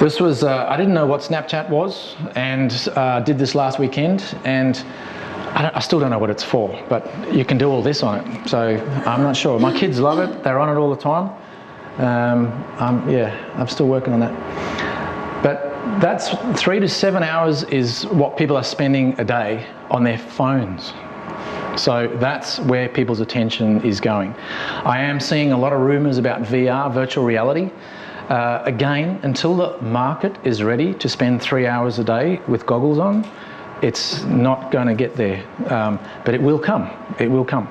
This was, I didn't know what Snapchat was, and did this last weekend, and I still don't know what it's for, but you can do all this on it. So I'm not sure. My kids love it. They're on it all the time. I'm still working on that. But that's 3 to 7 hours is what people are spending a day on their phones. So that's where people's attention is going. I am seeing a lot of rumours about VR, virtual reality. Again, until the market is ready to spend 3 hours a day with goggles on, it's not going to get there. But it will come. It will come.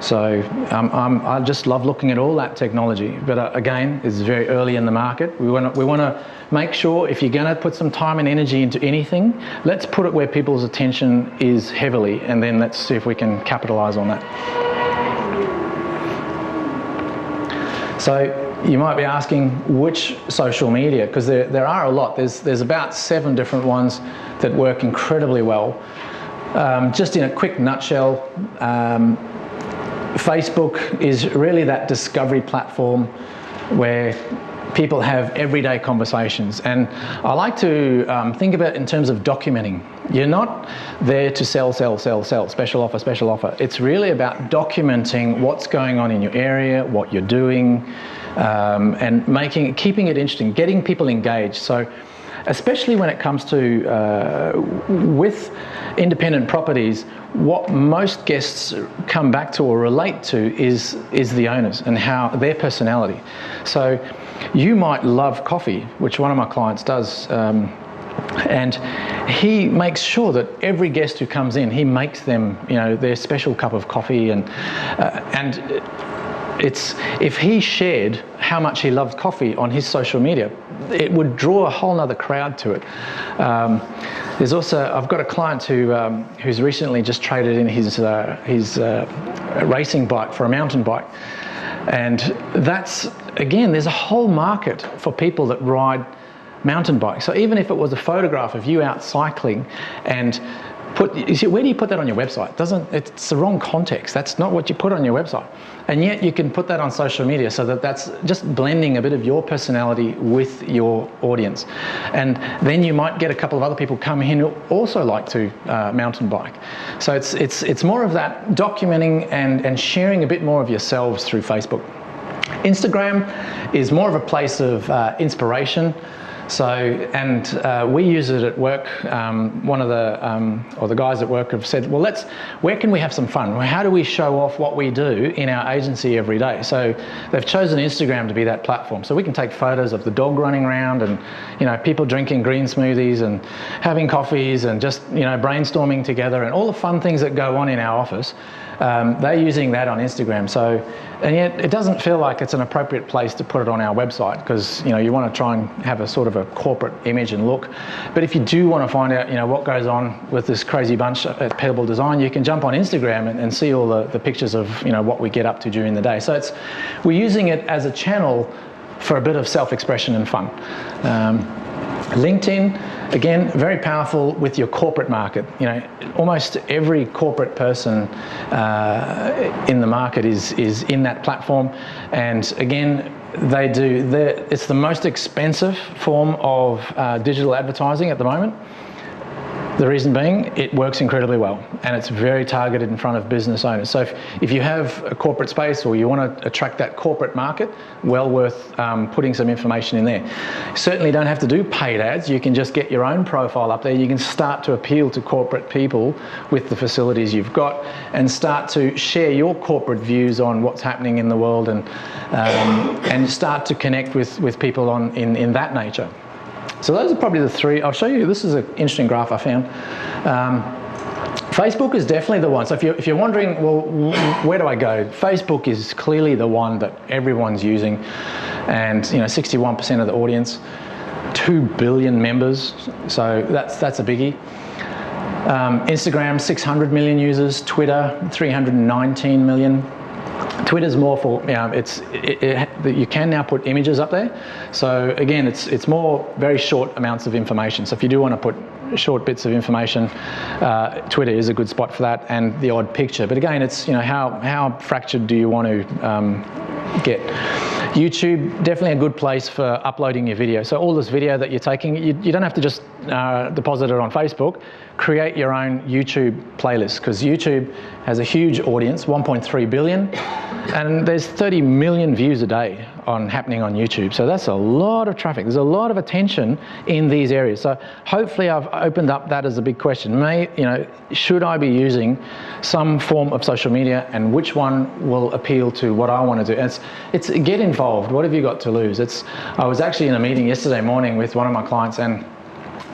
So I just love looking at all that technology. But again, it's very early in the market. We want to make sure if you're going to put some time and energy into anything, let's put it where people's attention is heavily, and then let's see if we can capitalise on that. So you might be asking which social media, because there are a lot. There's about 7 different ones that work incredibly well. Just in a quick nutshell, Facebook is really that discovery platform where people have everyday conversations, and I like to think about it in terms of documenting. You're not there to sell, special offer. It's really about documenting what's going on in your area, what you're doing, and keeping it interesting, getting people engaged. So especially when it comes to with independent properties, what most guests come back to or relate to is the owners and how their personality. So you might love coffee, which one of my clients does, and he makes sure that every guest who comes in, he makes them, their special cup of coffee, and if he shared how much he loves coffee on his social media, it would draw a whole nother crowd to it. There's also, I've got a client who's recently just traded in his racing bike for a mountain bike, and that's, again, there's a whole market for people that ride mountain bikes. So even if it was a photograph of you out cycling and you see, where do you put that on your website? It's the wrong context. That's not what you put on your website. And yet you can put that on social media, so that's just blending a bit of your personality with your audience. And then you might get a couple of other people come in who also like to mountain bike. So it's more of that documenting and sharing a bit more of yourselves through Facebook. Instagram is more of a place of inspiration. So, and we use it at work. One of the guys at work have said, well, where can we have some fun? How do we show off what we do in our agency every day? So they've chosen Instagram to be that platform. So we can take photos of the dog running around, and people drinking green smoothies and having coffees and just brainstorming together, and all the fun things that go on in our office. They're using that on Instagram. So, and yet it doesn't feel like it's an appropriate place to put it on our website, because you want to try and have a sort of a corporate image and look. But if you do want to find out what goes on with this crazy bunch at Pebble Design, you can jump on Instagram and see all the pictures of what we get up to during the day. So we're using it as a channel for a bit of self-expression and fun. LinkedIn, again, very powerful with your corporate market. Almost every corporate person in the market is in that platform, and again, it's the most expensive form of digital advertising at the moment. The reason being, it works incredibly well, and it's very targeted in front of business owners. So if you have a corporate space, or you want to attract that corporate market, well worth putting some information in there. You certainly don't have to do paid ads. You can just get your own profile up there. You can start to appeal to corporate people with the facilities you've got, and start to share your corporate views on what's happening in the world, and start to connect with people in that nature. So those are probably the 3. I'll show you, this is an interesting graph I found. Facebook is definitely the one. So if you're wondering, well, where do I go? Facebook is clearly the one that everyone's using, and 61% of the audience, 2 billion members, so that's a biggie. Instagram, 600 million users. Twitter, 319 million. Twitter's more for, you can now put images up there. So again, it's more very short amounts of information. So if you do want to put short bits of information, Twitter is a good spot for that, and the odd picture. But again, it's how fractured do you want to get? YouTube, definitely a good place for uploading your video. So all this video that you're taking, you don't have to just deposit it on Facebook. Create your own YouTube playlist, because YouTube has a huge audience, 1.3 billion, and there's 30 million views a day happening on YouTube. So that's a lot of traffic. There's a lot of attention in these areas. So hopefully I've opened up that as a big question. Should I be using some form of social media, and which one will appeal to what I want to do? It's get involved. What have you got to lose? I was actually in a meeting yesterday morning with one of my clients, and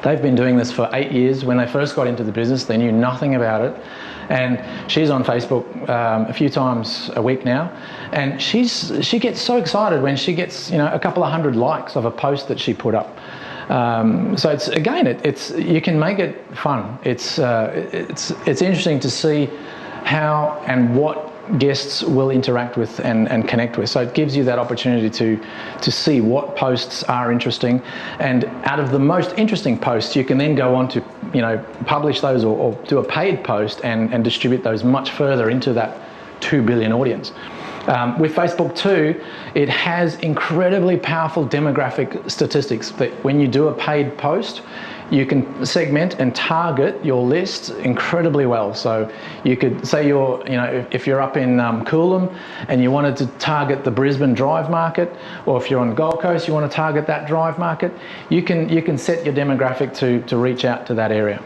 they've been doing this for 8 years. When they first got into the business, they knew nothing about it. And she's on Facebook a few times a week now. And she gets so excited when she gets, a couple of hundred likes of a post that she put up. So you can make it fun. It's interesting to see how and what guests will interact with and connect with. So it gives you that opportunity to see what posts are interesting, and out of the most interesting posts you can then go on to publish those or do a paid post and distribute those much further into that 2 billion audience. With Facebook too, it has incredibly powerful demographic statistics that when you do a paid post, you can segment and target your list incredibly well. So you could say if you're up in Coolum and you wanted to target the Brisbane drive market, or if you're on the Gold Coast, you want to target that drive market, you can set your demographic to reach out to that area.